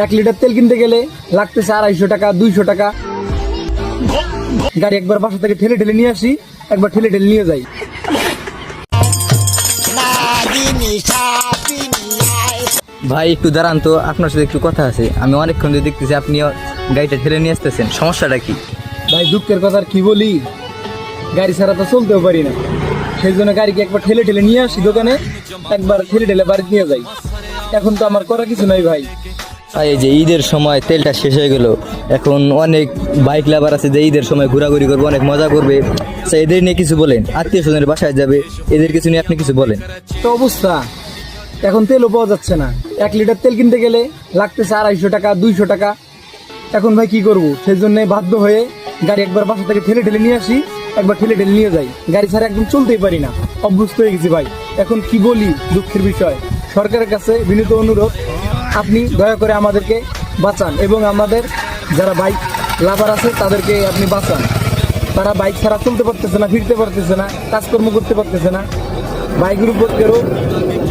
1 litre তেল কিনতে গেলে লাগতেছে 250 টাকা 200 টাকা। গাড়ি একবার বাসা থেকে ঠেলে ঠেলে নিয়ে আসি, একবার ঠেলে ঠেলে নিয়ে যাই। ভাই একটু দাঁড়ান তো, আপনার সাথে একটু কথা আছে। আমি অনেকক্ষণ ধরে দেখতেছি আপনি গাড়িটা ঠেলে নিয়ে আসতেছেন, সমস্যাটা কি? ভাই দুঃখের কথা আর কি বলি, গাড়ি ছাড়া তো চলতেও পারি না, সেই জন্য গাড়িকে একবার ঠেলে ঠেলে নিয়ে আসি দোকানে, একবার ঠেলে ঠেলে বাড়িতে নিয়ে যাই। এখন তো আমার করা কিছু নাই ভাই। আর এই যে ঈদের সময় তেলটা শেষ হয়ে গেল, এখন অনেক বাইক লাভার আছে যে ঈদের সময় ঘোরাঘুরি করবে, অনেক মজা করবে। তো এদের নিয়ে কিছু বলেন, আত্মীয় স্বজনের বাসায় যাবে, এদের কিছু নিয়ে আপনি কিছু বলেন। তো অবস্থা, এখন তেলও পাওয়া যাচ্ছে না। 1 লিটার তেল কিনতে গেলে লাগতেছে 250 টাকা 200 টাকা। এখন ভাই কি করব, সেই জন্য বাধ্য হয়ে গাড়ি একবার বাসা থেকে ঠেলে ঠেলে নিয়ে আসি, একবার ঠেলে ঠেলে নিয়ে যাই। গাড়ি ছাড়া একদম চলতেই পারি না, অভ্যস্ত হয়ে গেছি ভাই। এখন কি বলি, দুঃখের বিষয়। সরকারের কাছে বিনীত অনুরোধ, আপনি দয়া করে আমাদেরকে বাঁচান এবং আমাদের যারা বাইক লাভার আছে তাদেরকে আপনি বাঁচান। তারা বাইক ছাড়া চলতে পারতেছে না, ফিরতে পারতেছে না, কাজকর্ম করতে পারতেছে না। বাইকের উপর কেউ